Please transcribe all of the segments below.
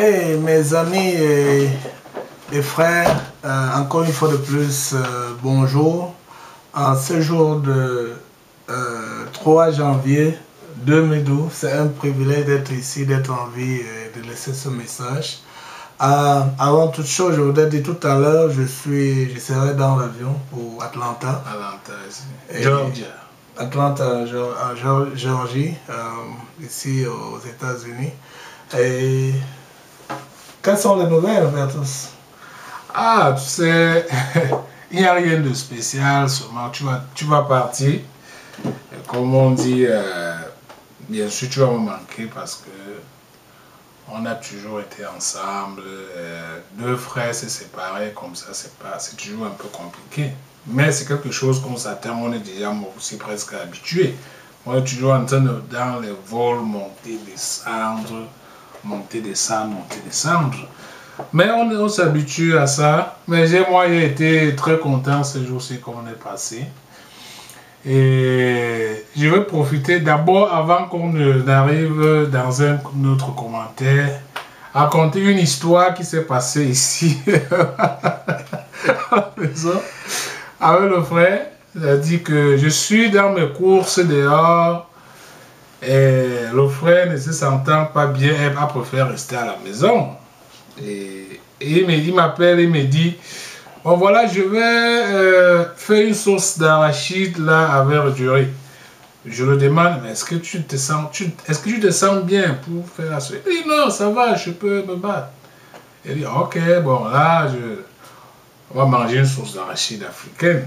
Hey mes amis et frères, encore une fois de plus, bonjour. En ce jour de 3 janvier 2012, c'est un privilège d'être ici, d'être en vie et de laisser ce message. Avant toute chose, je voudrais dire tout à l'heure, je serai dans l'avion pour Atlanta. Georgia. Atlanta, Géorgie, ici aux États-Unis. Et quelles sont les nouvelles, Bertus? Ah, tu sais, il n'y a rien de spécial, seulement tu vas partir. Et comme on dit, bien sûr, tu vas me manquer parce que on a toujours été ensemble. Deux frères se séparer comme ça, c'est toujours un peu compliqué. Mais c'est quelque chose qu'on s'attend, on est déjà aussi presque habitué. On est toujours en train de, dans les vols, monter, descendre, monter, descendre, monter, descendre. Mais on s'habitue à ça. Mais moi, j'ai été très content ce jour-ci qu'on est passé. Et je vais profiter d'abord, avant qu'on arrive dans un autre commentaire, à raconter une histoire qui s'est passée ici à la maison avec le frère. Il a dit que je suis dans mes courses dehors et le frère ne se sentant pas bien, elle a préféré rester à la maison. Et il m'appelle, il me dit: bon voilà, je vais faire une sauce d'arachide là avec du riz. Je le demande: mais est-ce que tu te sens bien pour faire la sauce? Il dit: non, ça va, je peux me battre. Il dit: ok, bon là, on va manger une sauce d'arachide africaine.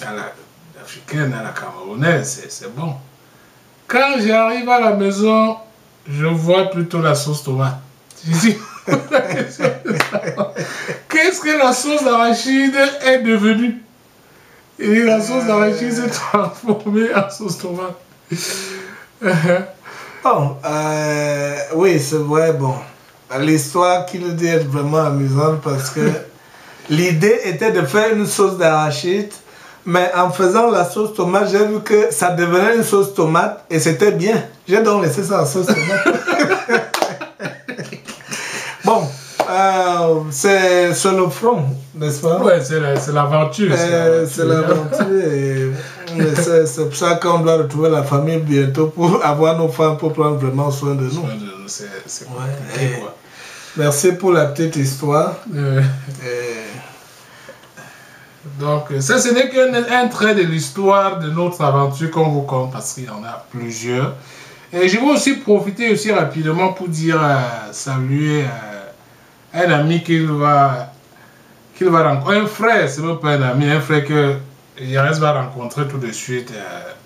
À la camerounaise, c'est bon. Quand j'arrive à la maison, je vois plutôt la sauce tomate. Je dis: qu'est-ce que la sauce d'arachide est devenue? Et la sauce d'arachide s'est transformée en sauce tomate. Bon, oui, c'est vrai, bon. L'histoire qu'il dit est vraiment amusante parce que l'idée était de faire une sauce d'arachide, mais en faisant la sauce tomate, j'ai vu que ça devenait une sauce tomate et c'était bien. J'ai donc laissé ça en sauce tomate. Bon, c'est le front, n'est-ce pas? Oui, c'est l'aventure. C'est l'aventure. C'est pour ça qu'on doit retrouver la famille bientôt pour avoir nos femmes pour prendre vraiment soin de nous. C'est compliqué, quoi. Merci pour la petite histoire. Donc, ça, ce n'est qu'un trait de l'histoire de notre aventure qu'on vous compte, parce qu'il y en a plusieurs. Et je vais aussi profiter aussi rapidement pour dire, saluer un ami qu'il va rencontrer, un frère, c'est même pas un ami, un frère que Yares va rencontrer tout de suite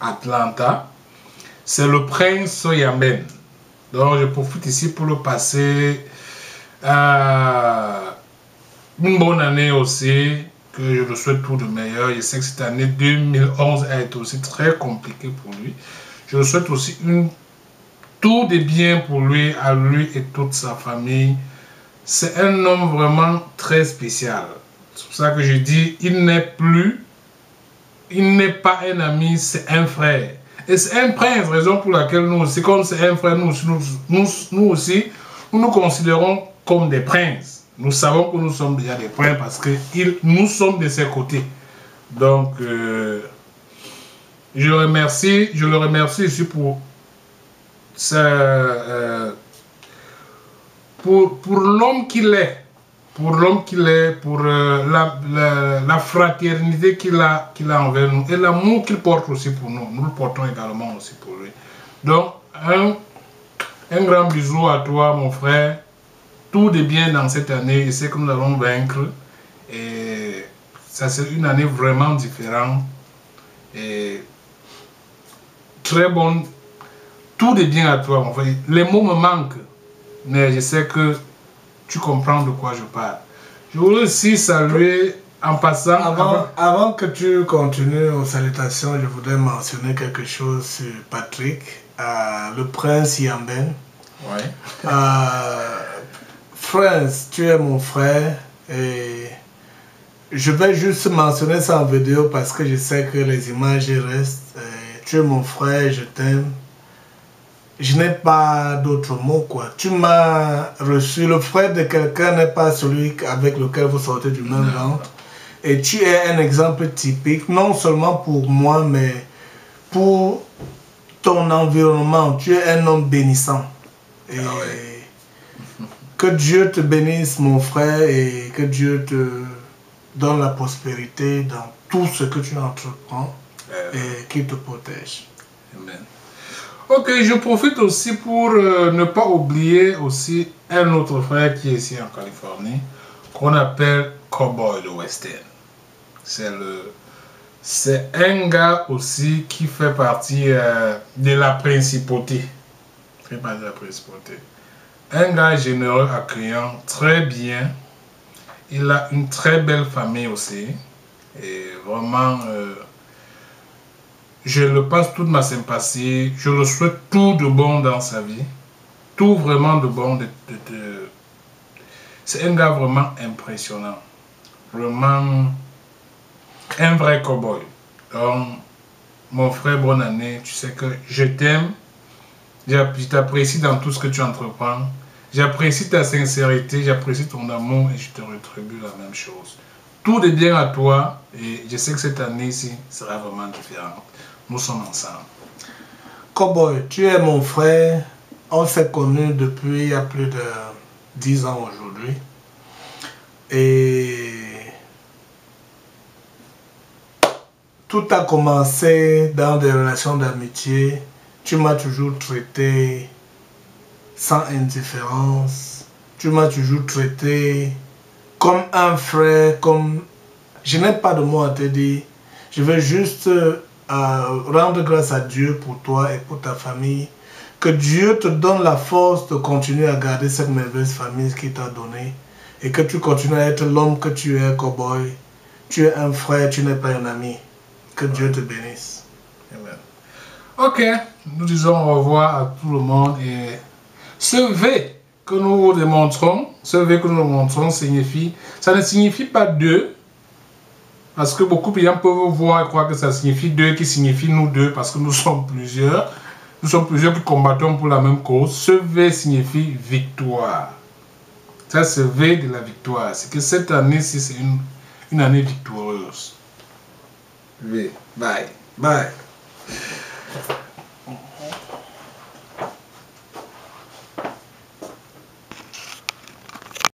à Atlanta. C'est le prince Yamben. Donc, je profite ici pour le passer une bonne année aussi, que je le souhaite tout de meilleur. Je sais que cette année 2011 a été aussi très compliquée pour lui. Je le souhaite aussi tout de bien pour lui, à lui et toute sa famille. C'est un homme vraiment très spécial. C'est pour ça que je dis, il n'est pas un ami, c'est un frère. Et c'est un prince, raison pour laquelle nous aussi, comme c'est un frère, nous aussi, nous nous considérons comme des princes. Nous savons que nous sommes déjà des princes parce que nous sommes de ses côtés. Donc, je le remercie aussi pour l'homme qu'il est, pour la fraternité qu'il a envers nous et l'amour qu'il porte aussi pour nous. Nous le portons également aussi pour lui. Donc, un grand bisou à toi, mon frère. Tout de bien dans cette année. Je sais que nous allons vaincre. Et ça, c'est une année vraiment différente. Et très bonne. Tout de bien à toi, mon frère. Les mots me manquent. Mais je sais que tu comprends de quoi je parle. Je voulais aussi saluer en passant... Avant que tu continues aux salutations, je voudrais mentionner quelque chose sur Patrick, le prince Yamben. Ouais. Prince, tu es mon frère et je vais juste mentionner ça en vidéo parce que je sais que les images restent. Tu es mon frère, je t'aime. je n'ai pas d'autres mots, quoi. Tu m'as reçu. Le frère de quelqu'un n'est pas celui avec lequel vous sortez du même ventre. Et tu es un exemple typique, non seulement pour moi, mais pour ton environnement. Tu es un homme bénissant. Et que Dieu te bénisse, mon frère, et que Dieu te donne la prospérité dans tout ce que tu entreprends et qu'il te protège. Amen. Ok, je profite aussi pour ne pas oublier aussi un autre frère qui est ici en Californie, qu'on appelle Cowboy de Western. C'est un gars aussi qui fait partie de la principauté. Fait partie de la principauté. Un gars généreux, accueillant, très bien. Il a une très belle famille aussi. Et vraiment, je le passe toute ma sympathie. Je le souhaite tout de bon dans sa vie. Tout vraiment de bon. C'est un gars vraiment impressionnant. Vraiment un vrai cowboy. Donc, mon frère, bonne année. Tu sais que je t'aime. Je t'apprécie dans tout ce que tu entreprends. J'apprécie ta sincérité, j'apprécie ton amour et je te rétribue la même chose. Tout est bien à toi et je sais que cette année-ci sera vraiment différente. Nous sommes ensemble. Cowboy, tu es mon frère. On s'est connus depuis il y a plus de 10 ans aujourd'hui. Et tout a commencé dans des relations d'amitié. Tu m'as toujours traité sans indifférence. Tu m'as toujours traité comme un frère, comme... Je n'ai pas de mots à te dire. Je veux juste rendre grâce à Dieu pour toi et pour ta famille. Que Dieu te donne la force de continuer à garder cette merveilleuse famille qu'il t'a donnée. Et que tu continues à être l'homme que tu es, Cowboy. Tu es un frère, tu n'es pas un ami. Que Dieu te bénisse. Amen. Ok, nous disons au revoir à tout le monde et ce V que nous démontrons, signifie, ça ne signifie pas deux, parce que beaucoup de gens peuvent voir et croire que ça signifie deux, qui signifie nous deux, parce que nous sommes plusieurs qui combattons pour la même cause. Ce V signifie victoire. Ça, c'est V de la victoire. C'est que cette année-ci, c'est une année victorieuse. V. Bye. Bye.